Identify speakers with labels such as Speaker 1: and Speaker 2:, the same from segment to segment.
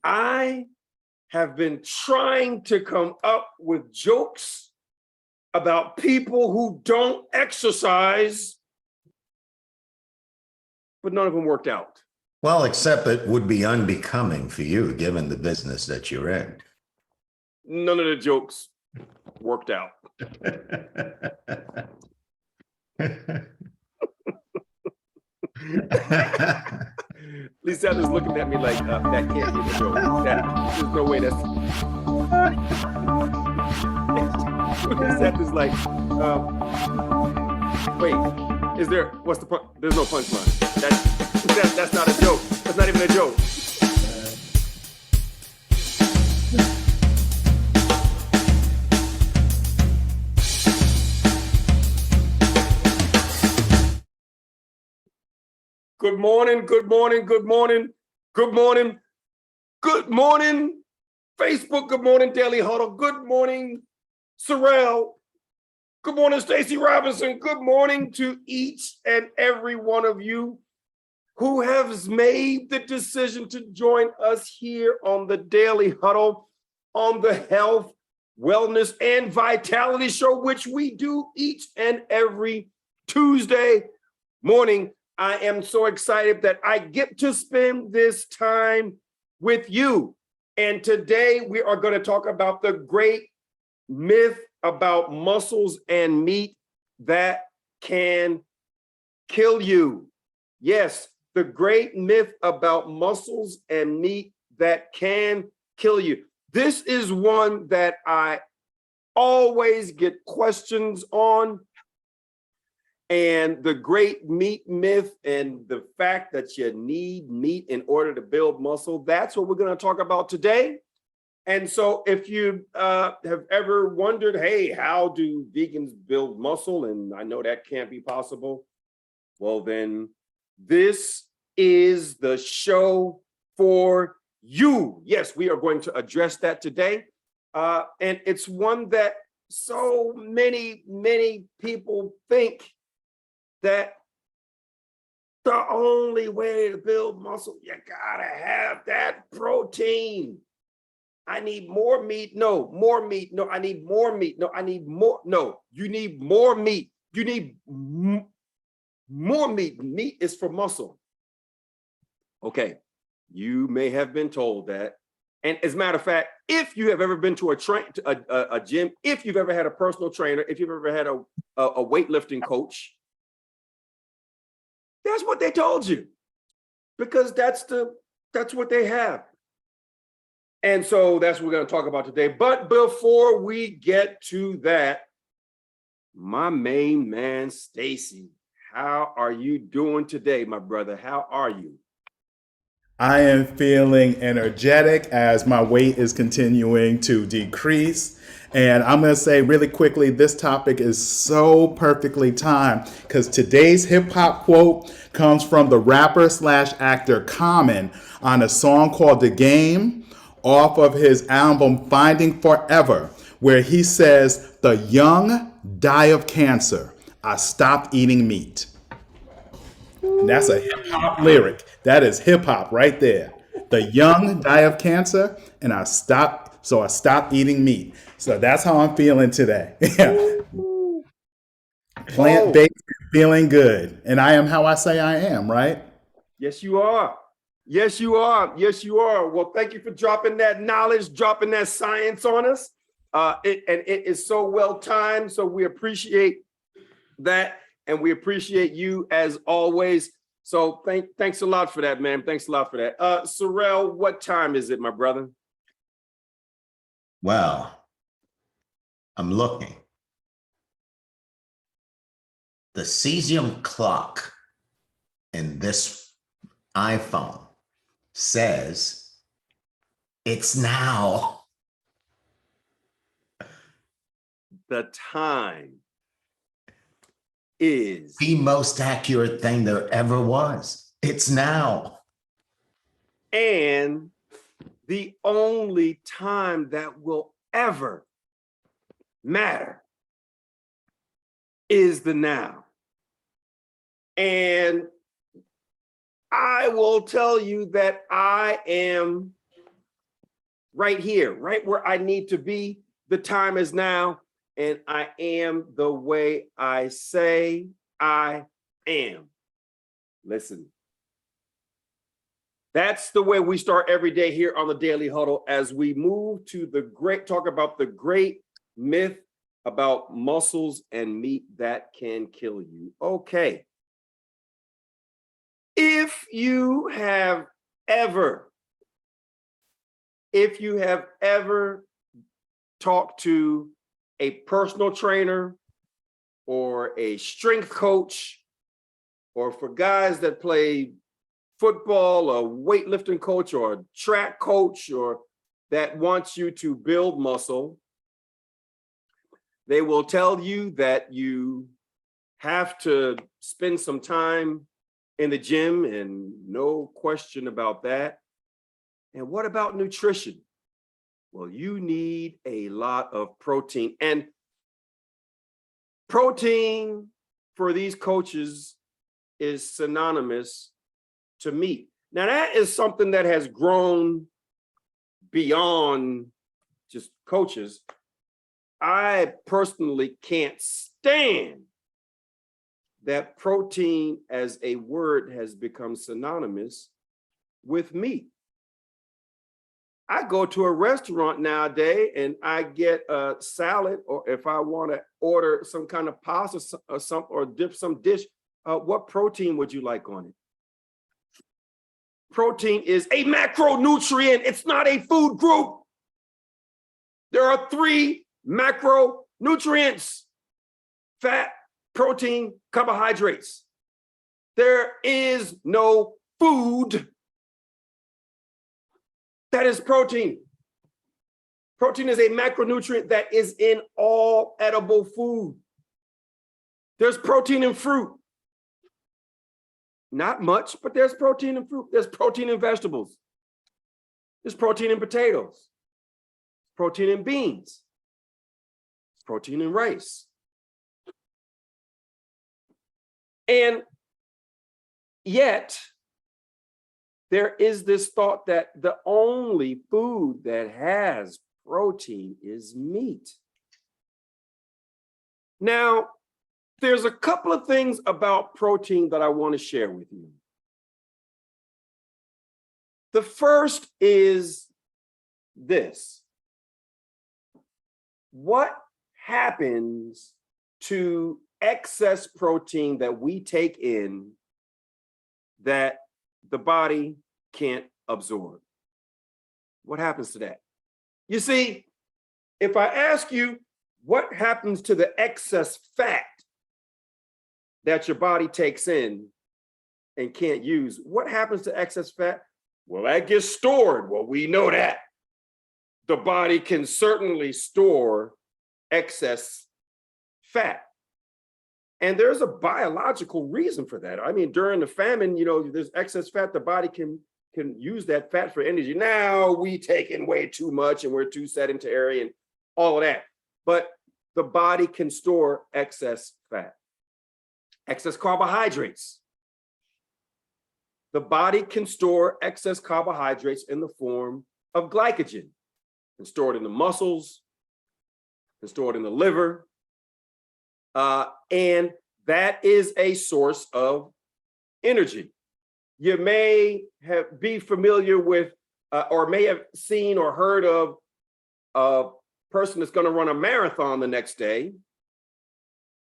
Speaker 1: I have been trying to come up with jokes about people who don't exercise, but none of them worked out.
Speaker 2: Well, except it would be unbecoming for you, given the business that you're in.
Speaker 1: None of the jokes worked out. Lisa's looking at me like, that can't be the joke. There's no way that's... Lisa's like, wait, is there, what's the punch? There's no punchline. That's not a joke. That's not even a joke. Good morning, good morning, good morning, good morning, good morning, Facebook, good morning, Daily Huddle, good morning, Sorrel, good morning, Stacey Robinson, good morning to each and every one of you who has made the decision to join us here on the Daily Huddle on the Health, Wellness, and Vitality Show, which we do each and every Tuesday morning. I am so excited that I get to spend this time with you. And today we are going to talk about the great myth about muscles and meat that can kill you. Yes, the great myth about muscles and meat that can kill you. This is one that I always get questions on. And the great meat myth and the fact that you need meat in order to build muscle, that's what we're going to talk about today. And so if you have ever wondered, hey, how do vegans build muscle? And I know that can't be possible. Well, then this is the show for you. Yes, we are going to address that today. And it's one that so many people think that the only way to build muscle, you gotta have that protein. I need more meat. No, more meat. No, I need more meat. No, I need more. No, you need more meat. You need more meat. Meat is for muscle. Okay, you may have been told that. And as a matter of fact, if you have ever been to a gym, if you've ever had a personal trainer, if you've ever had a weightlifting coach, that's what they told you, because that's what they have. And so that's what we're going to talk about today. But before we get to that, my main man, Stacey, how are you doing today, my brother? How are you?
Speaker 3: I am feeling energetic as my weight is continuing to decrease. And I'm going to say really quickly, this topic is so perfectly timed because today's hip hop quote comes from the rapper slash actor Common on a song called The Game off of his album Finding Forever, where he says, "The young die of cancer. I stopped eating meat." And that's a hip hop lyric. That is hip hop right there. The young die of cancer, and I stopped eating meat. So that's how I'm feeling today. Plant-based, feeling good. And I am how I say I am, right?
Speaker 1: Yes, you are. Yes, you are. Yes, you are. Well, thank you for dropping that knowledge, dropping that science on us. It is so well timed. So we appreciate that. And we appreciate you as always. So thanks a lot for that, man. Thanks a lot for that. Sorrel, what time is it, my brother?
Speaker 2: Well, I'm looking. The cesium clock in this iPhone says it's now.
Speaker 1: The time is
Speaker 2: the most accurate thing there ever was. It's now.
Speaker 1: And the only time that will ever matter is the now. And I will tell you that I am right here, right where I need to be. The time is now, and I am the way I say I am. Listen, that's the way we start every day here on the Daily Huddle as we move to talk about the great myth about muscles and meat that can kill you. Okay. If you have ever talked to a personal trainer or a strength coach, or for guys that play football, a weightlifting coach or a track coach, or that wants you to build muscle, they will tell you that you have to spend some time in the gym, and no question about that. And what about nutrition? Well, you need a lot of protein, and protein for these coaches is synonymous to meat. Now, that is something that has grown beyond just coaches. I personally can't stand that protein as a word has become synonymous with meat. I go to a restaurant nowadays and I get a salad, or if I want to order some kind of pasta or dip some dish, what protein would you like on it? Protein is a macronutrient. It's not a food group. There are 3 macronutrients: fat, protein, carbohydrates. There is no food that is protein. Protein is a macronutrient that is in all edible food. There's protein in fruit. Not much, but there's protein in fruit. There's protein in vegetables. There's protein in potatoes. Protein in beans. Protein in rice. And yet, there is this thought that the only food that has protein is meat. Now, there's a couple of things about protein that I want to share with you. The first is this: what happens to excess protein that we take in that the body can't absorb? What happens to that? You see, if I ask you what happens to the excess fat that your body takes in and can't use, what happens to excess fat? Well, that gets stored. Well, we know that. The body can certainly store excess fat. And there's a biological reason for that. I mean, during the famine, there's excess fat. The body can use that fat for energy. Now we take in way too much and we're too sedentary and all of that. But the body can store excess fat, excess carbohydrates. The body can store excess carbohydrates in the form of glycogen, and store it in the muscles, and store it in the liver. And that is a source of energy. You may be familiar with, or may have seen or heard of a person that's going to run a marathon the next day,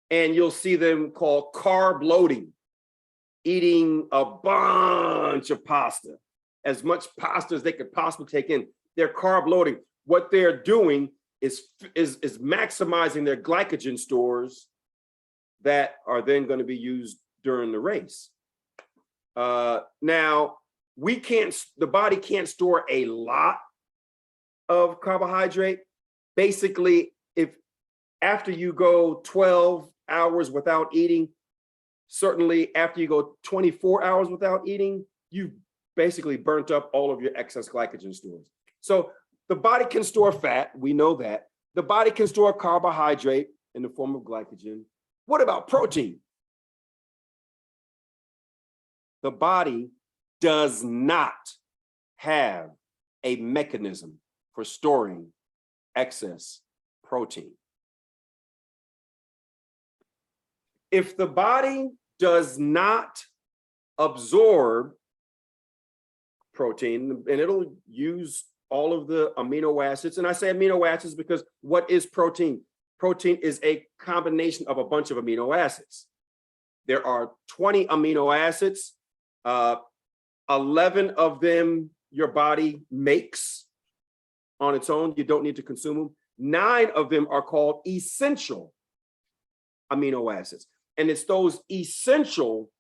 Speaker 1: and you'll see them called carb loading, eating a bunch of pasta, as much pasta as they could possibly take in. They're carb loading. What they're doing is maximizing their glycogen stores that are then going to be used during the race. Now, the body can't store a lot of carbohydrate. Basically, if after you go 12 hours without eating, certainly after you go 24 hours without eating, you've basically burnt up all of your excess glycogen stores. So the body can store fat, we know that. The body can store carbohydrate in the form of glycogen. What about protein? The body does not have a mechanism for storing excess protein. If the body does not absorb protein, and it'll use all of the amino acids, and I say amino acids because what is protein? Protein is a combination of a bunch of amino acids. There are 20 amino acids. 11 of them your body makes on its own. You don't need to consume them. 9 of them are called essential amino acids. And it's those essential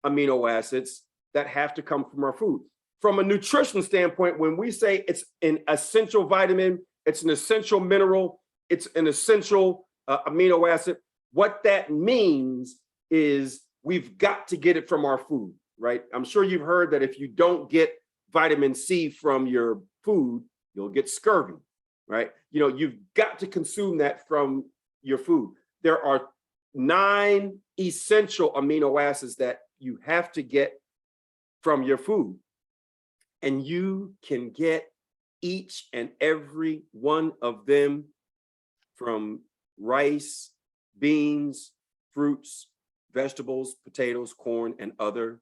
Speaker 1: amino acids that have to come from our food. From a nutrition standpoint, when we say it's an essential vitamin, it's an essential mineral, it's an essential amino acid, what that means is we've got to get it from our food, right? I'm sure you've heard that if you don't get vitamin C from your food, you'll get scurvy, right? You know, you've got to consume that from your food. There are 9 essential amino acids that you have to get from your food. And you can get each and every one of them from rice, beans, fruits, vegetables, potatoes, corn, and other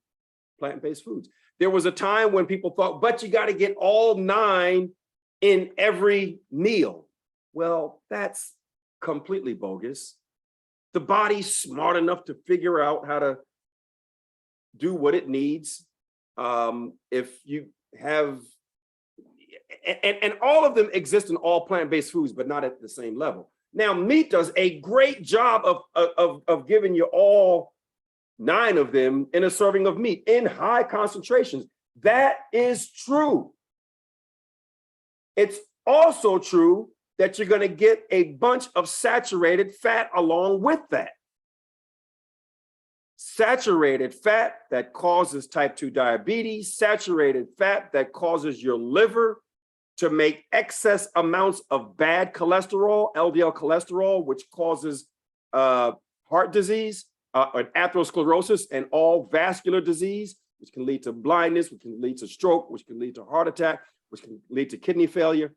Speaker 1: plant-based foods. There was a time when people thought, but you got to get all 9 in every meal. Well, that's completely bogus. The body's smart enough to figure out how to do what it needs. If you have, and all of them exist in all plant-based foods, but not at the same level. Now, meat does a great job of giving you all 9 of them in a serving of meat in high concentrations. That is true. It's also true that you're going to get a bunch of saturated fat along with that. Saturated fat that causes type 2 diabetes, saturated fat that causes your liver to make excess amounts of bad cholesterol, LDL cholesterol, which causes heart disease, atherosclerosis, and all vascular disease, which can lead to blindness, which can lead to stroke, which can lead to heart attack, which can lead to kidney failure.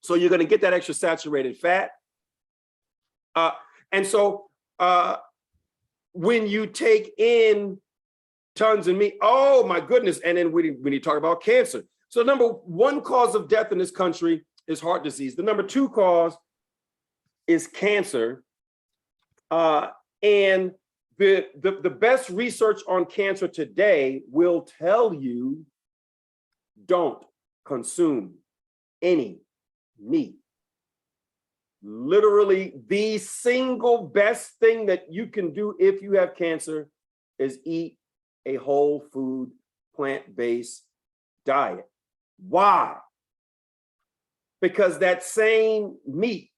Speaker 1: So you're going to get that extra saturated fat. And so when you take in tons of meat, oh my goodness, and then when you talk about cancer. So number 1 cause of death in this country is heart disease. The number 2 cause is cancer. And the best research on cancer today will tell you don't consume any meat. Literally, the single best thing that you can do if you have cancer is eat a whole food, plant-based diet. Why? Because that same meat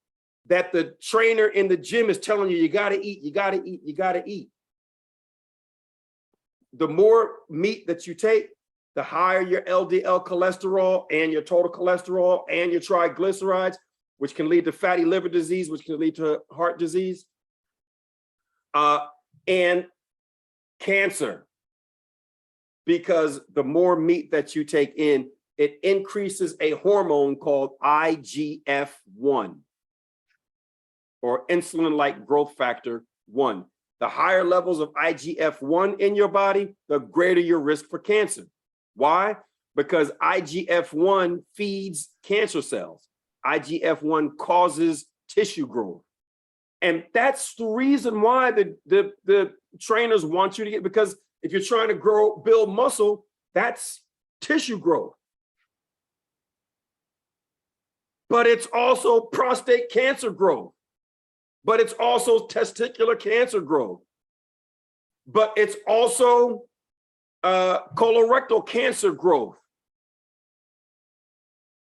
Speaker 1: that the trainer in the gym is telling you, you gotta eat, you gotta eat, you gotta eat. The more meat that you take, the higher your LDL cholesterol and your total cholesterol and your triglycerides, which can lead to fatty liver disease, which can lead to heart disease, and cancer. Because the more meat that you take in, it increases a hormone called IGF-1, or insulin-like growth factor 1. The higher levels of IGF-1 in your body, the greater your risk for cancer. Why? Because IGF-1 feeds cancer cells. IGF-1 causes tissue growth. And that's the reason why the trainers want you to get, because if you're trying to build muscle, that's tissue growth. But it's also prostate cancer growth. But it's also testicular cancer growth. But it's also colorectal cancer growth.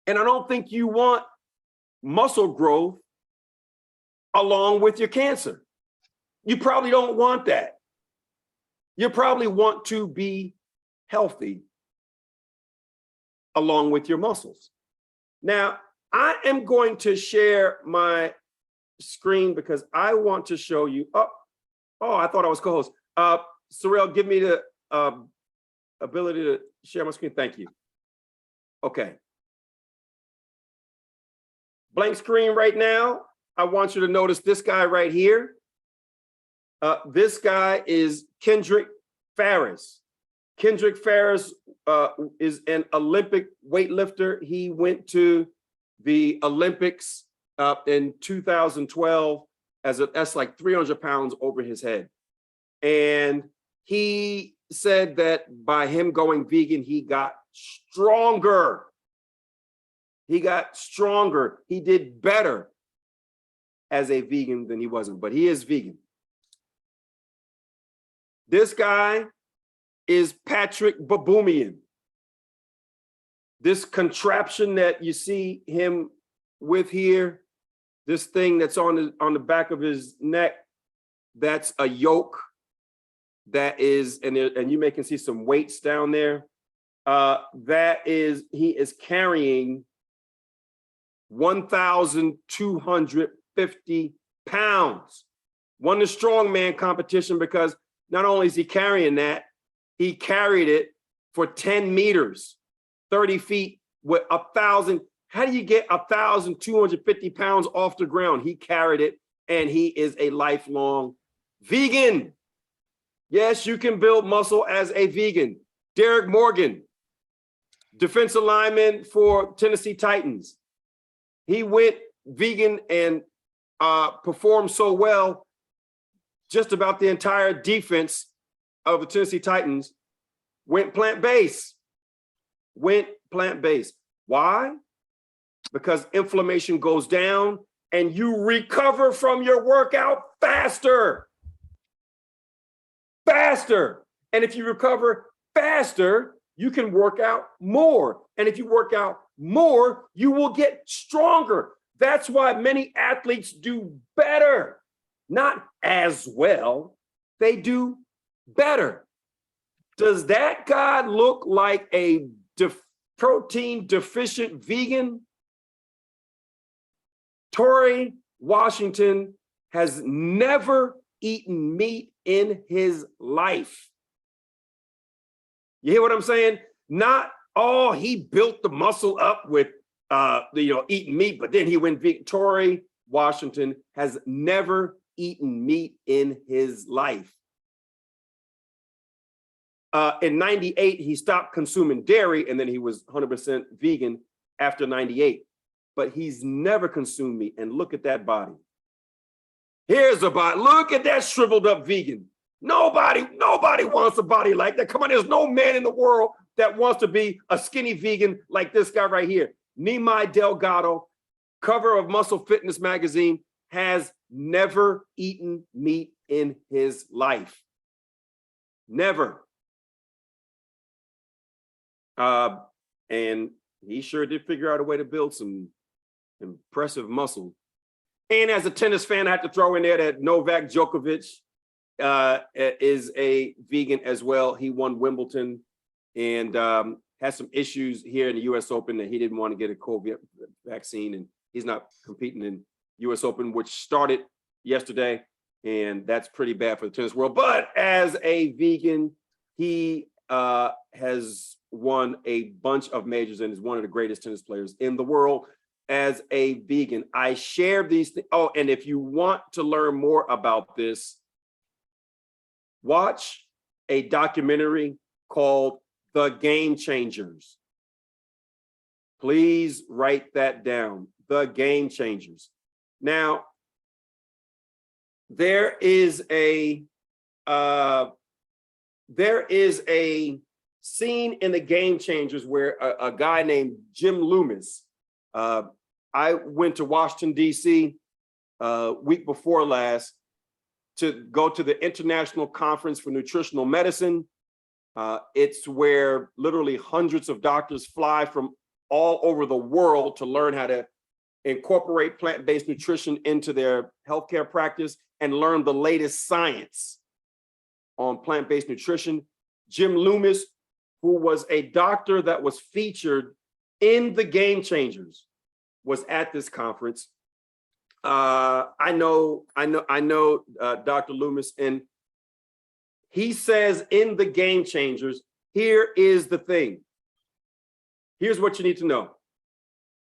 Speaker 1: And I don't think you want muscle growth along with your cancer. You probably don't want that. You probably want to be healthy along with your muscles. Now, I am going to share my screen because I want to show you. Oh, I thought I was co-host. Sorrel, give me the ability to share my screen. Thank you. Okay. blank screen right now, I want you to notice this guy right here. This guy is Kendrick Farris. Kendrick Farris is an Olympic weightlifter. He went to the Olympics in 2012 that's like 300 pounds over his head. And he said that by him going vegan, he got stronger. He got stronger. He did better as a vegan than he wasn't, but he is vegan. This guy is Patrick Baboumian. This contraption that you see him with here, this thing that's on the back of his neck, that's a yoke. That is, and you can see some weights down there. He is carrying 1,250 pounds. Won the strongman competition because not only is he carrying that, he carried it for 10 meters, 30 feet with 1,000. How do you get 1,250 pounds off the ground? He carried it, and he is a lifelong vegan. Yes, you can build muscle as a vegan. Derek Morgan, defensive lineman for Tennessee Titans. He went vegan and performed so well, just about the entire defense of the Tennessee Titans went plant-based. Why? Because inflammation goes down and you recover from your workout faster. And if you recover faster, you can work out more. And if you work out more, you will get stronger. That's why many athletes do better, not as well. They do better. Does that guy look like a protein deficient vegan? Torrey Washington has never eaten meat in his life. You hear what I'm saying? Not, he built the muscle up with eating meat, but then he went vegan. Torrey Washington has never eaten meat in his life. In 98, he stopped consuming dairy, and then he was 100% vegan after 98. But he's never consumed meat. And look at that body. Here's a body. Look at that shriveled up vegan. Nobody wants a body like that. Come on, there's no man in the world that wants to be a skinny vegan like this guy right here. Nimai Delgado, cover of Muscle Fitness magazine, has never eaten meat in his life. Never. And he sure did figure out a way to build some impressive muscle. And as a tennis fan, I have to throw in there that Novak Djokovic is a vegan as well. He won Wimbledon and has some issues here in the U.S. Open that he didn't want to get a COVID vaccine, and he's not competing in U.S. Open, which started yesterday, and that's pretty bad for the tennis world. But as a vegan, he has won a bunch of majors and is one of the greatest tennis players in the world. As a vegan, I share these things. Oh, and if you want to learn more about this, watch a documentary called The Game Changers. Please write that down, The Game Changers. Now, there is a scene in The Game Changers where a guy named Jim Loomis, I went to Washington, D.C. Week before last to go to the International Conference for Nutritional Medicine. It's where literally hundreds of doctors fly from all over the world to learn how to incorporate plant-based nutrition into their healthcare practice and learn the latest science on plant-based nutrition. Jim Loomis, who was a doctor that was featured in The Game Changers, was at this conference. I know Dr. Loomis, and he says in The Game Changers, here is the thing. Here's what you need to know.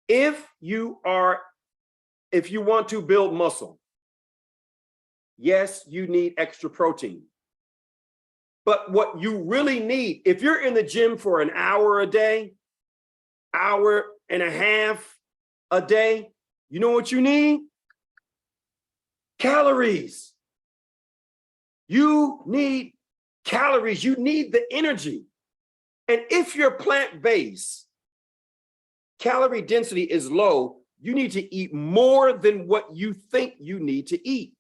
Speaker 1: If you are if you want to build muscle, yes, you need extra protein. But what you really need, if you're in the gym for an hour a day, hour and a half a day, you know what you need? Calories. You need calories. You need the energy. And if you're plant-based, calorie density is low, you need to eat more than what you think you need to eat.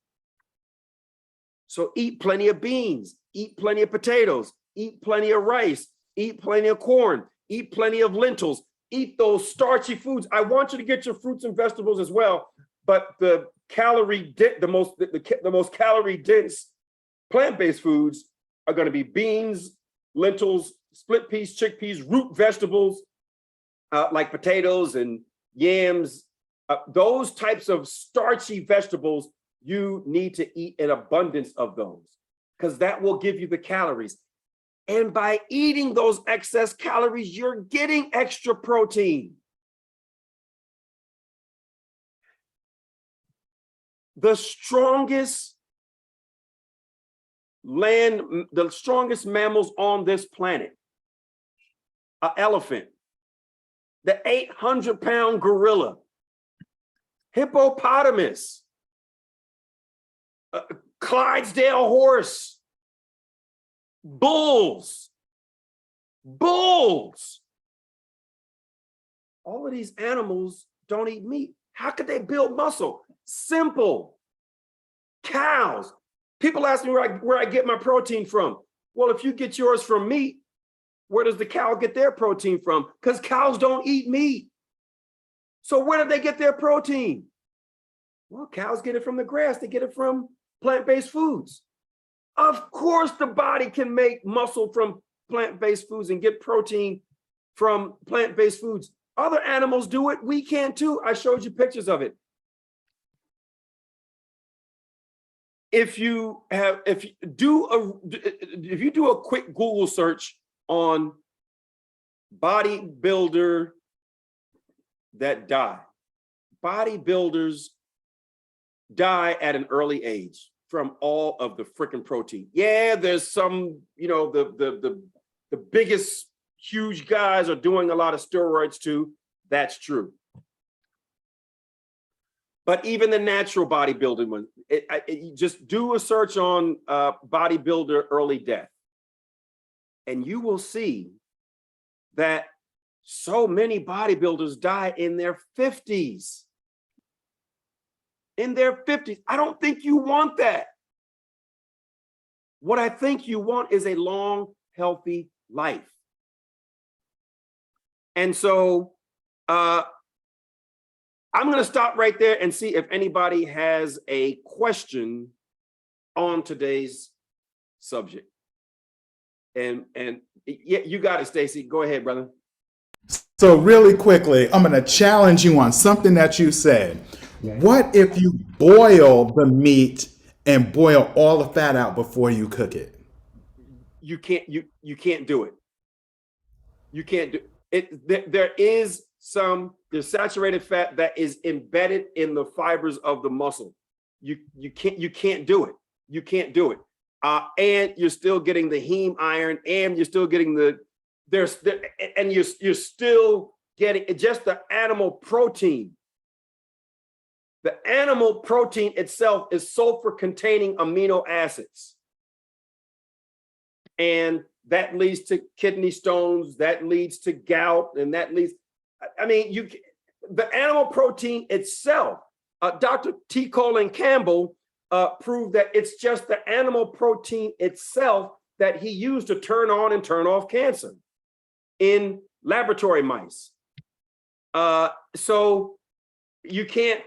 Speaker 1: So eat plenty of beans, eat plenty of potatoes, eat plenty of rice, eat plenty of corn, eat plenty of lentils, eat those starchy foods. I want you to get your fruits and vegetables as well, but the most calorie dense plant-based foods are going to be beans, lentils, split peas, chickpeas, root vegetables like potatoes and yams. Those types of starchy vegetables, you need to eat an abundance of those because that will give you the calories. And by eating those excess calories, you're getting extra protein. The strongest mammals on this planet, an elephant, the 800-pound gorilla, hippopotamus, Clydesdale horse, bulls. All of these animals don't eat meat. How could they build muscle? Simple. Cows. People ask me where I get my protein from. Well, if you get yours from meat, where does the cow get their protein from? Because cows don't eat meat. So where do they get their protein? Well, cows get it from the grass. They get it from plant-based foods. Of course, the body can make muscle from plant-based foods and get protein from plant-based foods. Other animals do it. We can too. I showed you pictures of it. If you do a quick Google search on bodybuilder that die, bodybuilders die at an early age from all of the freaking protein. Yeah, there's some, the biggest huge guys are doing a lot of steroids too. That's true. But even the natural bodybuilding one, just do a search on bodybuilder early death. And you will see that so many bodybuilders die in their 50s. In their 50s. I don't think you want that. What I think you want is a long, healthy life. And so I'm going to stop right there and see if anybody has a question on today's subject. And yeah, you got it, Stacy. Go ahead, brother.
Speaker 3: So really quickly, I'm going to challenge you on something that you said. What if you boil the meat and boil all the fat out before you cook it?
Speaker 1: You can't do it. You can't do it. There is there's saturated fat that is embedded in the fibers of the muscle. You can't do it. You can't do it. And you're still getting the heme iron, and you're still getting you're still getting just the animal protein. The animal protein itself is sulfur-containing amino acids. And that leads to kidney stones, that leads to gout, and that leads, the animal protein itself, Dr. T. Colin Campbell proved that it's just the animal protein itself that he used to turn on and turn off cancer in laboratory mice. So you can't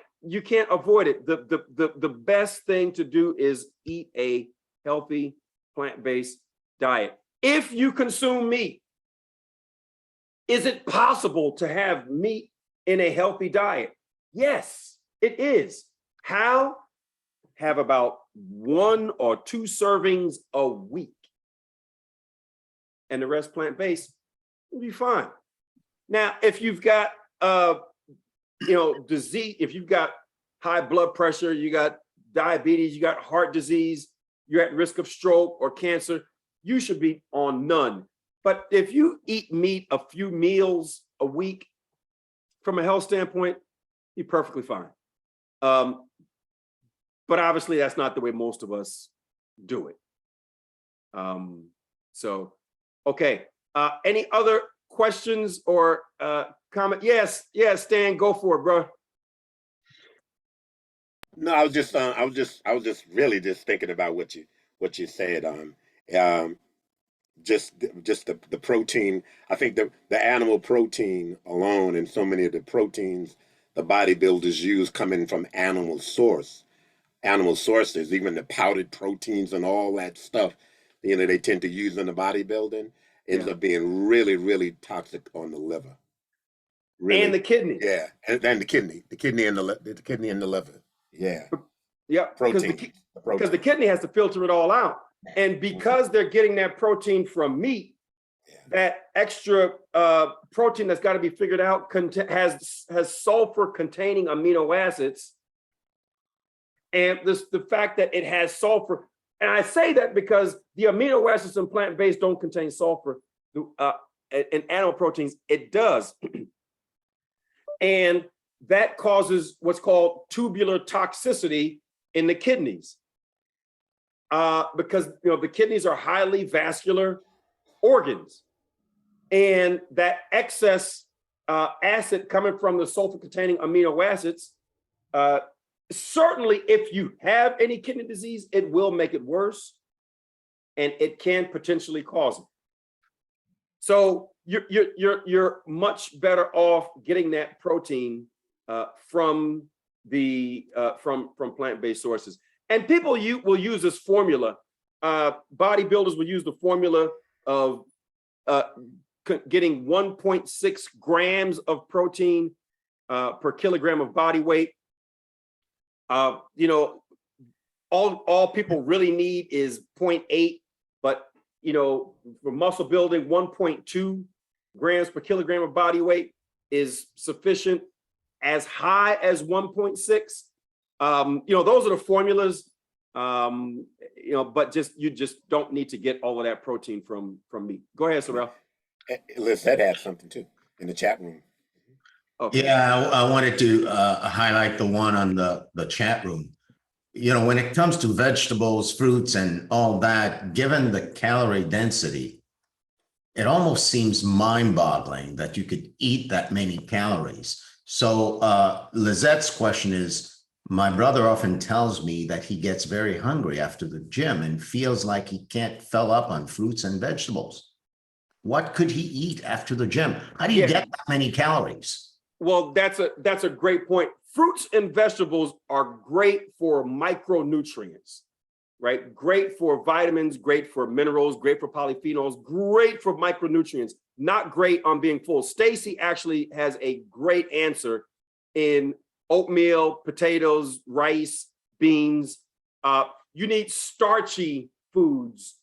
Speaker 1: avoid it. The best thing to do is eat a healthy plant-based diet. If you consume meat, is it possible to have meat in a healthy diet? Yes, it is. How? Have about 1 or 2 servings a week. And the rest plant-based, you'll be fine. Now, if you've got disease, if you've got high blood pressure, you got diabetes, you got heart disease, you're at risk of stroke or cancer, you should be on none. But if you eat meat a few meals a week, from a health standpoint, you're perfectly fine. But obviously that's not the way most of us do it. So, okay. Any other questions or comment? Yes, Stan, go for it, bro.
Speaker 4: No, I was just really just thinking about what you said. Just the protein. I think the animal protein alone, and so many of the proteins the bodybuilders use coming from animal sources, even the powdered proteins and all that stuff, they tend to use in the bodybuilding, ends up being really, really toxic on the liver. Really,
Speaker 1: and the kidney.
Speaker 4: Yeah, and the kidney and the liver. Yeah.
Speaker 1: Yeah,
Speaker 4: Protein.
Speaker 1: Because the kidney has to filter it all out. And because they're getting that protein from meat, that extra protein that's got to be figured out has sulfur containing amino acids. And the fact that it has sulfur, and I say that because the amino acids in plant-based don't contain sulfur. In animal proteins, it does. And that causes what's called tubular toxicity in the kidneys. Because the kidneys are highly vascular organs, and that excess acid coming from the sulfur-containing amino acids, certainly if you have any kidney disease, it will make it worse, and it can potentially cause it. So you're much better off getting that protein from plant-based sources. And people will use this formula. Bodybuilders will use the formula of getting 1.6 grams of protein per kilogram of body weight. All people really need is 0.8, but for muscle building, 1.2 grams per kilogram of body weight is sufficient. As high as 1.6. Those are the formulas, but you just don't need to get all of that protein from meat. Go ahead, Sorrel.
Speaker 4: Liz said had something too in the chat room.
Speaker 2: Okay. Yeah, I wanted to highlight the one on the chat room. When it comes to vegetables, fruits, and all that, given the calorie density, it almost seems mind-boggling that you could eat that many calories. So Lizette's question is, my brother often tells me that he gets very hungry after the gym and feels like he can't fill up on fruits and vegetables. What could he eat after the gym? How do you get that many calories?
Speaker 1: Well, that's a great point. Fruits and vegetables are great for micronutrients, right? Great for vitamins, great for minerals, great for polyphenols, great for micronutrients, not great on being full. Stacy actually has a great answer in oatmeal, potatoes, rice, beans. You need starchy foods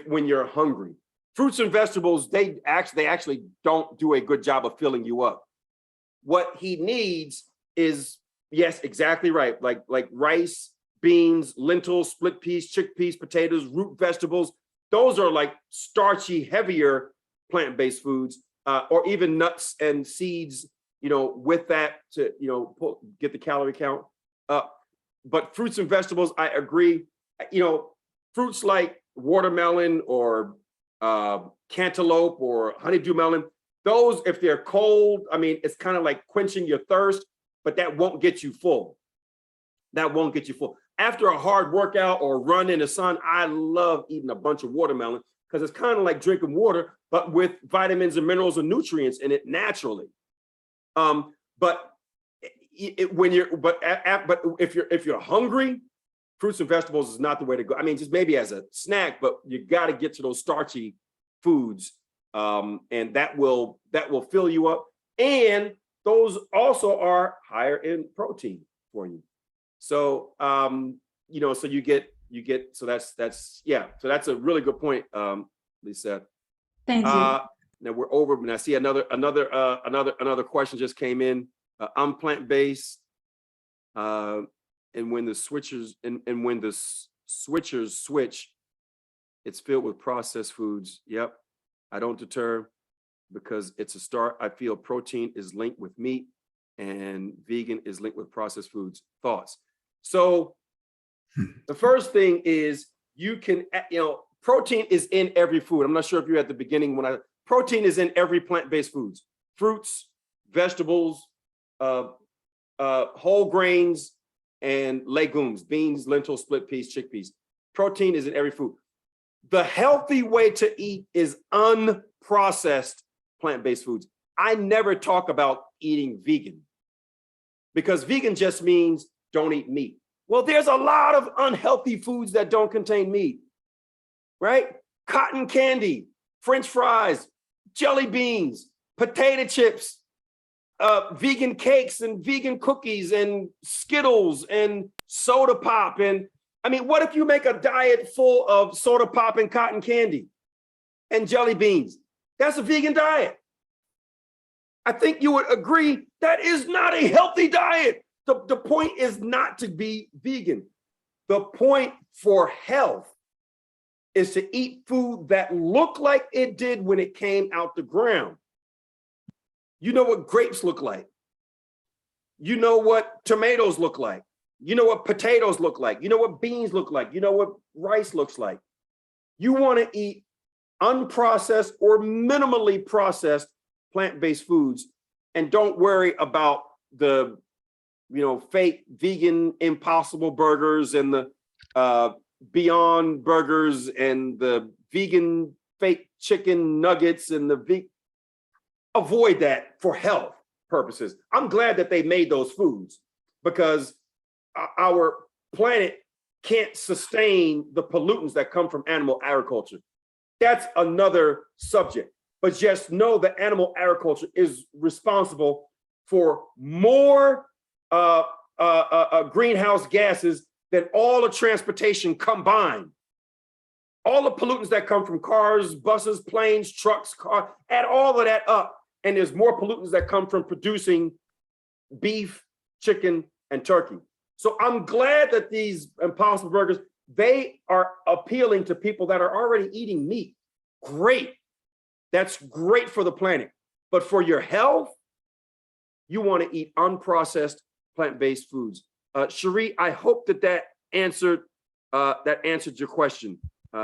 Speaker 1: when you're hungry. Fruits and vegetables, they actually don't do a good job of filling you up. What he needs is, yes, exactly right, like rice, beans, lentils, split peas, chickpeas, potatoes, root vegetables. Those are like starchy, heavier plant-based foods, or even nuts and seeds, with that to, get the calorie count up. But fruits and vegetables, I agree. Fruits like watermelon or cantaloupe or honeydew melon, those, if they're cold, it's kind of like quenching your thirst, but that won't get you full. That won't get you full. After a hard workout or run in the sun, I love eating a bunch of watermelon because it's kind of like drinking water, but with vitamins and minerals and nutrients in it naturally. But if you're hungry, fruits and vegetables is not the way to go. Just maybe as a snack, but you got to get to those starchy foods, and that will fill you up. And those also are higher in protein for you. So so you get so that's a really good point, Lisa.
Speaker 5: Thank you.
Speaker 1: Now we're over, and I see another question just came in. I'm plant-based. And when the switchers and when the switchers switch, it's filled with processed foods. Yep, I don't deter because it's a start. I feel protein is linked with meat and vegan is linked with processed foods. Thoughts? So the first thing is you can, protein is in every food. I'm not sure if you're at the beginning protein is in every plant-based foods, fruits, vegetables, whole grains, and legumes, beans, lentils, split peas, chickpeas. Protein is in every food. The healthy way to eat is unprocessed plant-based foods. I never talk about eating vegan because vegan just means don't eat meat. Well, there's a lot of unhealthy foods that don't contain meat, right? Cotton candy, French fries, jelly beans, potato chips, vegan cakes and vegan cookies and Skittles and soda pop. And I mean, what if you make a diet full of soda pop and cotton candy and jelly beans? That's a vegan diet. I think you would agree that is not a healthy diet. The point is not to be vegan. The point for health is to eat food that look like it did when it came out the ground. You know what grapes look like. You know what tomatoes look like. You know what potatoes look like. You know what beans look like. You know what rice looks like. You want to eat unprocessed or minimally processed plant-based foods, and don't worry about the fake vegan Impossible burgers and the Beyond burgers and the vegan fake chicken nuggets and avoid that for health purposes. I'm glad that they made those foods because our planet can't sustain the pollutants that come from animal agriculture. That's another subject, but just know that animal agriculture is responsible for more greenhouse gases than all of transportation combined. All the pollutants that come from cars, buses, planes, trucks, add all of that up, and there's more pollutants that come from producing beef, chicken, and turkey. So I'm glad that these Impossible burgers, they are appealing to people that are already eating meat. Great. That's great for the planet. But for your health, you want to eat unprocessed plant-based foods. Cherie, I hope that answered your question. I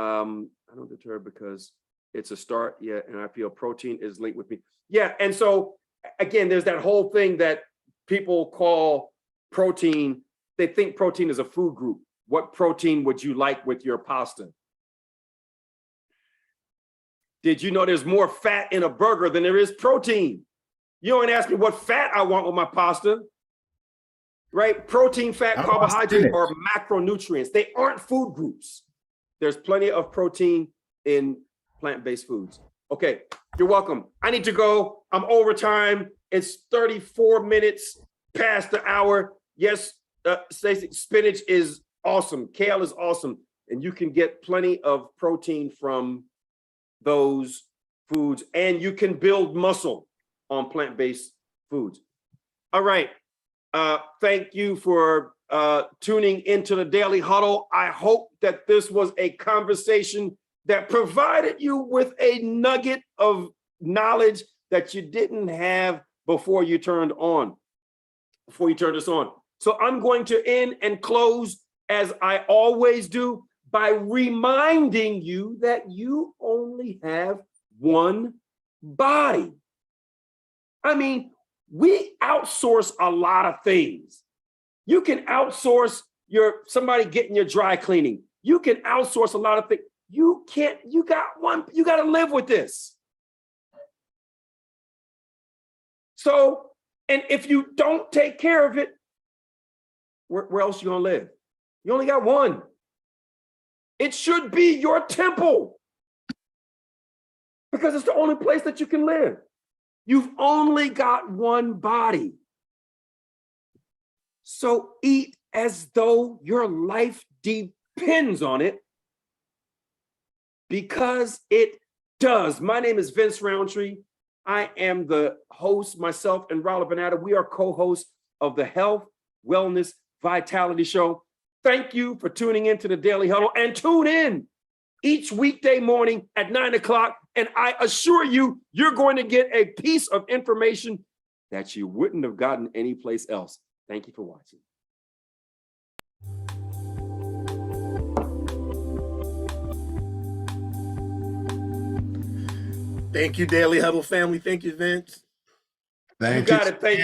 Speaker 1: don't deter because it's a start, yeah, and I feel protein is linked with me. Yeah, and so again, there's that whole thing that people call protein. They think protein is a food group. What protein would you like with your pasta? Did you know there's more fat in a burger than there is protein? You don't ask me what fat I want with my pasta. Right? Protein, fat, carbohydrate are macronutrients. They aren't food groups. There's plenty of protein in plant-based foods. Okay, you're welcome. I need to go. I'm over time. It's 34 minutes past the hour. Yes, Stacey, spinach is awesome. Kale is awesome. And you can get plenty of protein from those foods. And you can build muscle on plant-based foods. All right. Thank you for tuning into the Daily Huddle. I hope that this was a conversation that provided you with a nugget of knowledge that you didn't have before you turned this on. So I'm going to end and close, as I always do, by reminding you that you only have one body. I mean, we outsource a lot of things. You can outsource somebody getting your dry cleaning. You can outsource a lot of things. You got to live with this. So, and if you don't take care of it, where else you gonna live? You only got one. It should be your temple because it's the only place that you can live. You've only got one body. So eat as though your life depends on it, because it does. My name is Vince Rountree. I am the host, myself and Rawlin, Vanatta. We are co-hosts of the Health, Wellness, Vitality Show. Thank you for tuning into the Daily Huddle, and tune in each weekday morning at 9 o'clock. And I assure you, you're going to get a piece of information that you wouldn't have gotten anyplace else. Thank you for watching.
Speaker 4: Thank you, Daily Huddle family. Thank you, Vince.
Speaker 2: Thank
Speaker 1: You
Speaker 2: you.
Speaker 1: got it. Thank